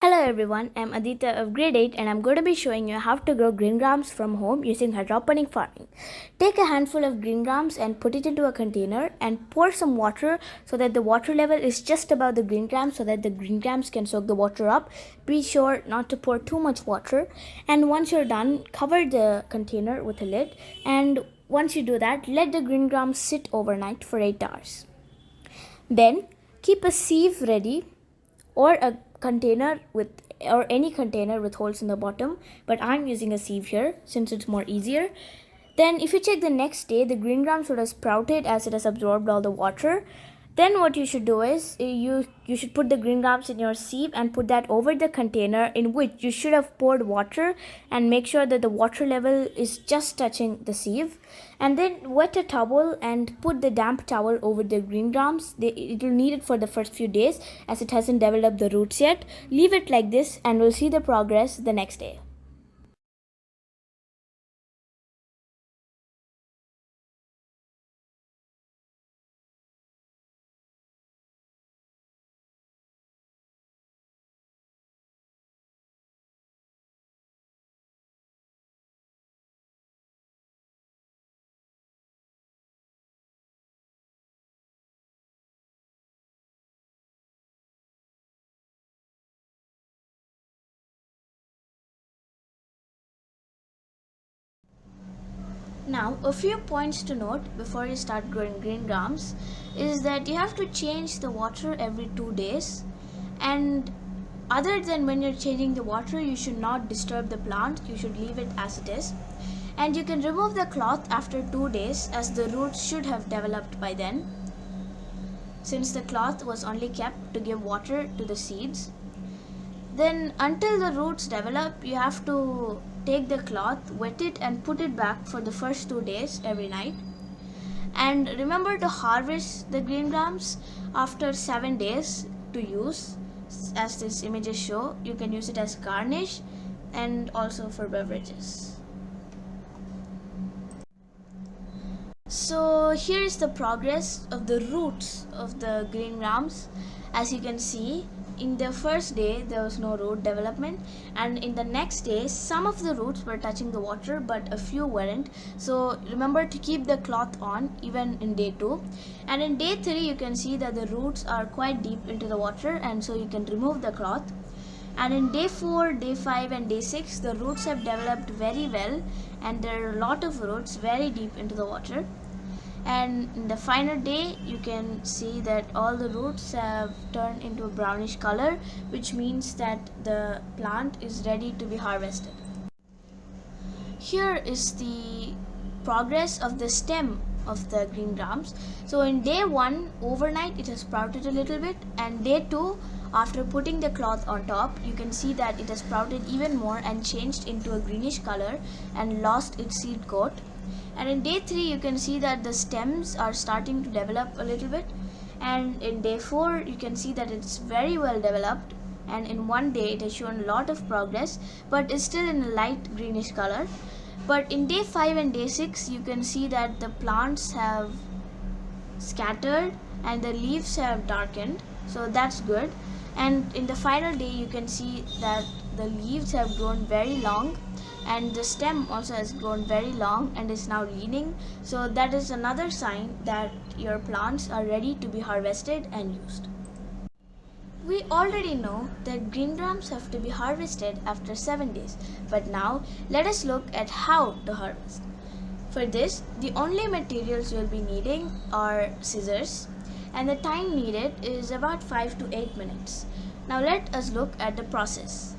Hello everyone, I'm Aditya of grade 8 and I'm going to be showing you how to grow green grams from home using hydroponic farming. Take a handful of green grams and put it into a container and pour some water so that the water level is just above the green grams so that the green grams can soak the water up. Be sure not to pour too much water, and once you're done, cover the container with a lid, and once you do that, let the green grams sit overnight for 8 hours. Then keep a sieve ready or a container with or any container with holes in the bottom, but I'm using a sieve here since it's more easier. Then if you check the next day, the green grams would have sprouted as it has absorbed all the water. Then what you should do is you should put the green grams in your sieve and put that over the container in which you should have poured water, and make sure that the water level is just touching the sieve. And then wet a towel and put the damp towel over the green grams. It will need it for the first few days as it hasn't developed the roots yet. Leave it like this and we'll see the progress the next day. Now, a few points to note before you start growing green grams is that you have to change the water every 2 days, and other than when you're changing the water, you should not disturb the plant, you should leave it as it is. And you can remove the cloth after 2 days as the roots should have developed by then, since the cloth was only kept to give water to the seeds. Then until the roots develop, you have to take the cloth, wet it and put it back for the first 2 days every night. And remember to harvest the green grams after 7 days to use. As these images show, you can use it as garnish and also for beverages. So here is the progress of the roots of the green grams. As you can see, in the first day there was no root development, and in the next day some of the roots were touching the water but a few weren't. So remember to keep the cloth on even in day 2. And in day 3 you can see that the roots are quite deep into the water, and so you can remove the cloth. And in day 4, day 5 and day 6 the roots have developed very well, and there are a lot of roots very deep into the water. And in the final day you can see that all the roots have turned into a brownish color, which means that the plant is ready to be harvested. Here is the progress of the stem of the green grams. So in day 1 overnight it has sprouted a little bit, and day 2 after putting the cloth on top you can see that it has sprouted even more and changed into a greenish color and lost its seed coat. And in day 3 you can see that the stems are starting to develop a little bit, and in day 4 you can see that it's very well developed, and in one day it has shown a lot of progress but is still in a light greenish color. But in day 5 and day 6 you can see that the plants have scattered and the leaves have darkened, so that's good. And in the final day you can see that the leaves have grown very long, and the stem also has grown very long and is now leaning, so that is another sign that your plants are ready to be harvested and used. We already know that green grams have to be harvested after 7 days, but now let us look at how to harvest. For this, the only materials you will be needing are scissors, and the time needed is about 5 to 8 minutes. Now let us look at the process.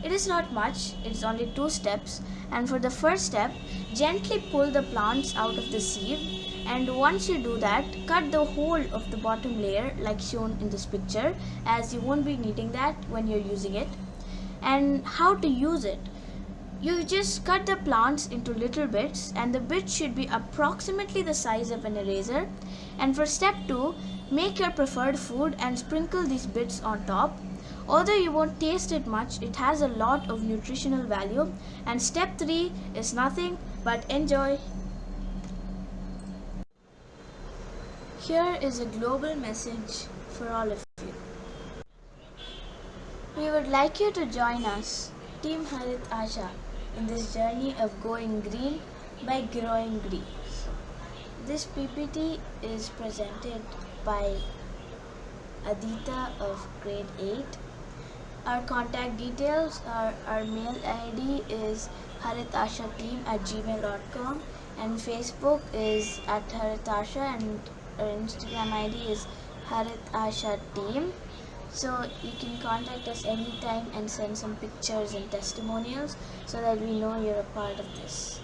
It is not much, it is only 2 steps, and for the first step, gently pull the plants out of the sieve, and once you do that, cut the whole of the bottom layer like shown in this picture, as you won't be needing that when you're using it. And how to use it? You just cut the plants into little bits, and the bits should be approximately the size of an eraser. And for step 2, make your preferred food and sprinkle these bits on top. Although you won't taste it much, it has a lot of nutritional value. And step 3 is nothing but enjoy. Here is a global message for all of you. We would like you to join us, Team Harit Asha, in this journey of going green by growing greens. This PPT is presented by Adita of grade 8. Our contact details are our mail ID is haritashateam@gmail.com and Facebook is at haritasha and our Instagram ID is haritashateam. So you can contact us anytime and send some pictures and testimonials so that we know you're a part of this.